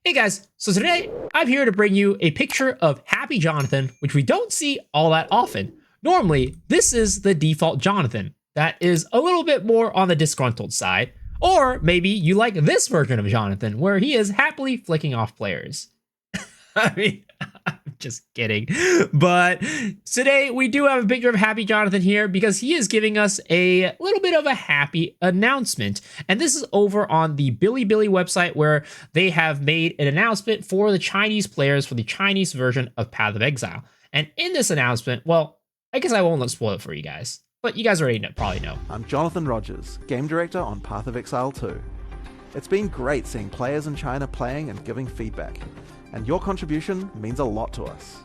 Hey guys, so today I'm here to bring you a picture of Happy Jonathan, which we don't see all that often. Normally, this is the default Jonathan that is a little bit more on the disgruntled side, or maybe you like this version of Jonathan where he is happily flicking off players. I mean, I'm just kidding. But today we do have a picture of Happy Jonathan here because he is giving us a little bit of a happy announcement. And this is over on the Bilibili website where they have made an announcement for the Chinese players for the Chinese version of Path of Exile. And in this announcement, well, I guess I won't spoil it for you guys, but you guys already probably know. I'm Jonathan Rogers, Game Director on Path of Exile 2. It's been great seeing players in China playing and giving feedback, and your contribution means a lot to us.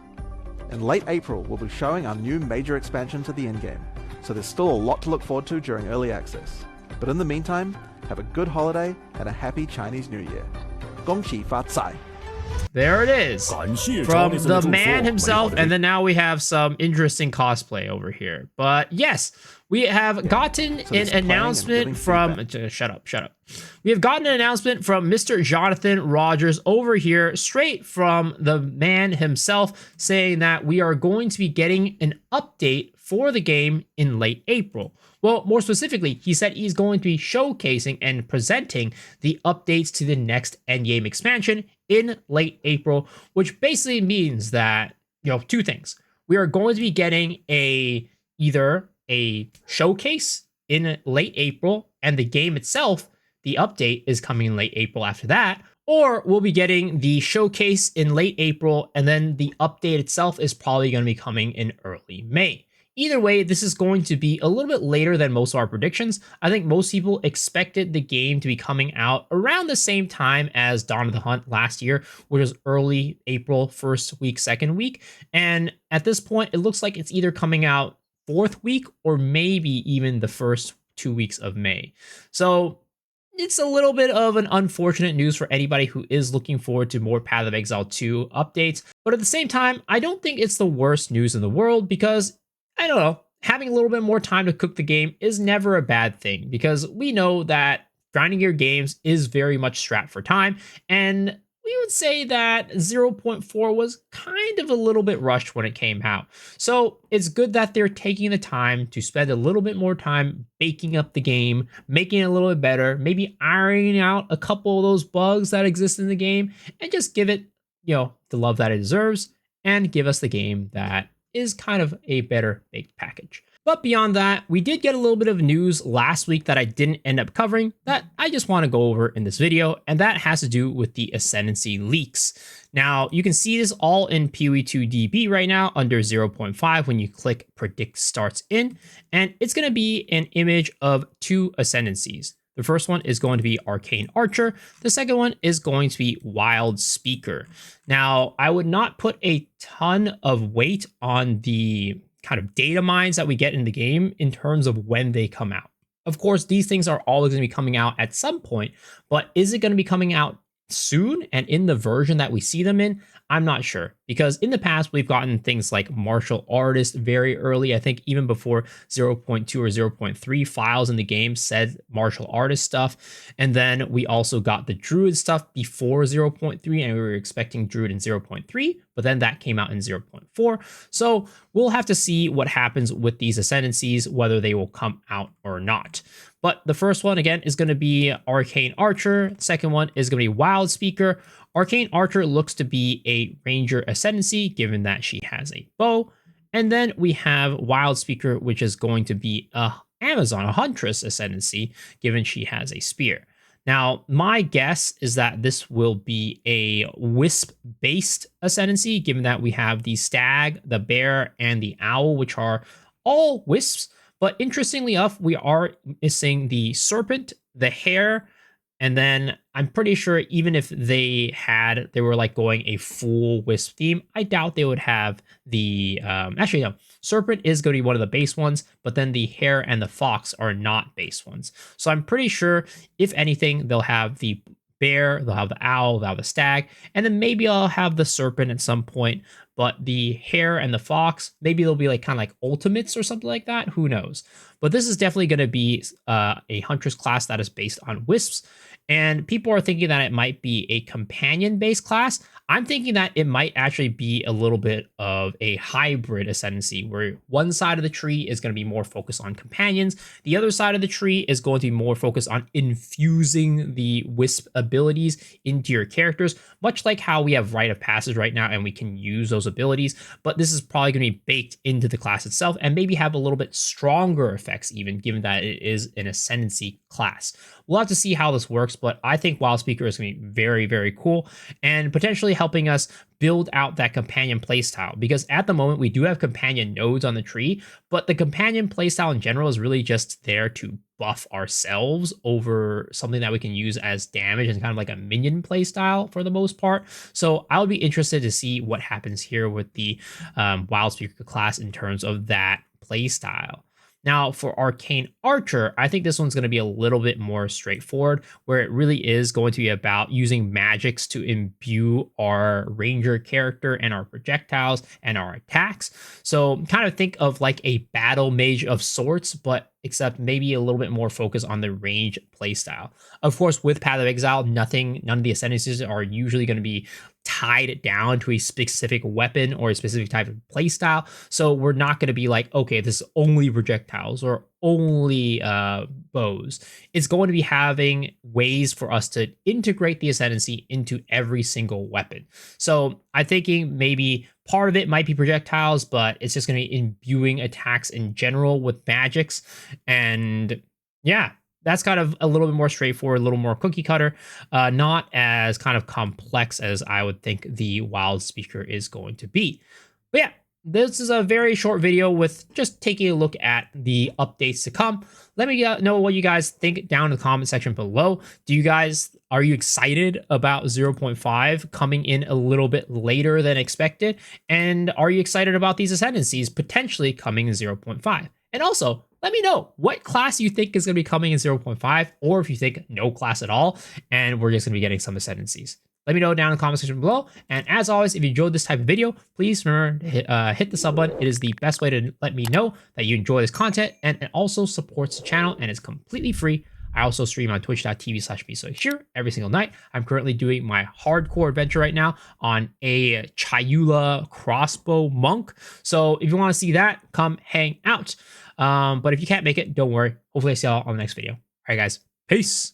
In late April, we'll be showing our new major expansion to the endgame, so there's still a lot to look forward to during early access. But in the meantime, have a good holiday and a happy Chinese New Year. 恭喜发财! There it is, from the man himself, and then now we have some interesting cosplay over here. But yes, we have gotten an announcement from... Shut up. We have gotten an announcement from Mr. Jonathan Rogers over here, straight from the man himself, saying that we are going to be getting an update for the game in late April. Well, more specifically, he said he's going to be showcasing and presenting the updates to the next endgame expansion in late April, which basically means that, two things. We are going to be getting either a showcase in late April, and the game itself, the update, is coming in late April after that, or we'll be getting the showcase in late April, and then the update itself is probably going to be coming in early May. Either way, this is going to be a little bit later than most of our predictions. I think most people expected the game to be coming out around the same time as Dawn of the Hunt last year, which was early April, first week, second week. And at this point, it looks like it's either coming out fourth week or maybe even the first 2 weeks of May. So it's a little bit of an unfortunate news for anybody who is looking forward to more Path of Exile 2 updates. But at the same time, I don't think it's the worst news in the world because, I don't know, having a little bit more time to cook the game is never a bad thing because we know that grinding your games is very much strapped for time, and we would say that 0.4 was kind of a little bit rushed when it came out. So it's good that they're taking the time to spend a little bit more time baking up the game, making it a little bit better, maybe ironing out a couple of those bugs that exist in the game, and just give it, the love that it deserves, and give us the game that is kind of a better baked package. But beyond that, we did get a little bit of news last week that I didn't end up covering that I just want to go over in this video, and that has to do with the Ascendancy leaks. Now, you can see this all in PoE2DB right now under 0.5 when you click Predict Starts In, and it's going to be an image of two Ascendancies. The first one is going to be Arcane Archer. The second one is going to be Wild Speaker. Now, I would not put a ton of weight on the kind of data mines that we get in the game in terms of when they come out. Of course, these things are always going to be coming out at some point, but is it going to be coming out soon and in the version that we see them in? I'm not sure, because in the past we've gotten things like martial artist very early. I think even before 0.2 or 0.3 files in the game said martial artist stuff, and then we also got the druid stuff before 0.3, and we were expecting druid in 0.3, but then that came out in 0.4. So we'll have to see what happens with these Ascendancies, whether they will come out or not. But the first one, again, is going to be Arcane Archer. The second one is going to be Wild Speaker. Arcane Archer looks to be a Ranger Ascendancy, given that she has a bow. And then we have Wild Speaker, which is going to be a Amazon, a Huntress Ascendancy, given she has a spear. Now, my guess is that this will be a Wisp-based Ascendancy, given that we have the Stag, the Bear, and the Owl, which are all Wisps. But interestingly enough, we are missing the Serpent, the Hare, and then I'm pretty sure even if they were like going a full Wisp theme, I doubt they would have the, actually no, Serpent is going to be one of the base ones, but then the Hare and the Fox are not base ones. So I'm pretty sure, if anything, they'll have the Bear, they'll have the Owl, they'll have the Stag, and then maybe I'll have the Serpent at some point. but the hare and the fox, maybe they'll be like kind of like ultimates or something like that. Who knows? But this is definitely going to be a huntress class that is based on wisps. And people are thinking that it might be a companion based class. I'm thinking that it might actually be a little bit of a hybrid ascendancy where one side of the tree is going to be more focused on companions. The other side of the tree is going to be more focused on infusing the wisp abilities into your characters, much like how we have rite of passage right now and we can use those abilities. But this is probably going to be baked into the class itself and maybe have a little bit stronger effects, even given that it is an ascendancy class. We'll have to see how this works, but I think Wild Speaker is going to be very, very cool and potentially helping us build out that companion playstyle. Because at the moment, we do have companion nodes on the tree, but the companion playstyle in general is really just there to buff ourselves over something that we can use as damage and kind of like a minion playstyle for the most part. So I would be interested to see what happens here with the Wild Speaker class in terms of that playstyle. Now, for Arcane Archer, I think this one's going to be a little bit more straightforward, where it really is going to be about using magics to imbue our ranger character and our projectiles and our attacks. So kind of think of like a battle mage of sorts, but except maybe a little bit more focus on the range playstyle. Of course, with Path of Exile, none of the Ascendancies are usually going to be tied down to a specific weapon or a specific type of playstyle. So we're not going to be like, okay, this is only projectiles or only bows. It's going to be having ways for us to integrate the Ascendancy into every single weapon. So I'm thinking maybe part of it might be projectiles, but it's just going to be imbuing attacks in general with magics. And yeah, that's kind of a little bit more straightforward, a little more cookie cutter, not as kind of complex as I would think the Wild Speaker is going to be. But yeah, this is a very short video with just taking a look at the updates to come. Let me know what you guys think down in the comment section below. Are you excited about 0.5 coming in a little bit later than expected? And are you excited about these Ascendancies potentially coming in 0.5? And also, let me know what class you think is going to be coming in 0.5, or if you think no class at all, and we're just going to be getting some Ascendancies. Let me know down in the comment section below. And as always, if you enjoyed this type of video, please remember to hit the sub button. It is the best way to let me know that you enjoy this content, and it also supports the channel, and it's completely free. I also stream on twitch.tv/BSoHere every single night. I'm currently doing my hardcore adventure right now on a Chayula crossbow monk. So if you want to see that, come hang out. But if you can't make it, don't worry. Hopefully I see y'all on the next video. All right, guys. Peace.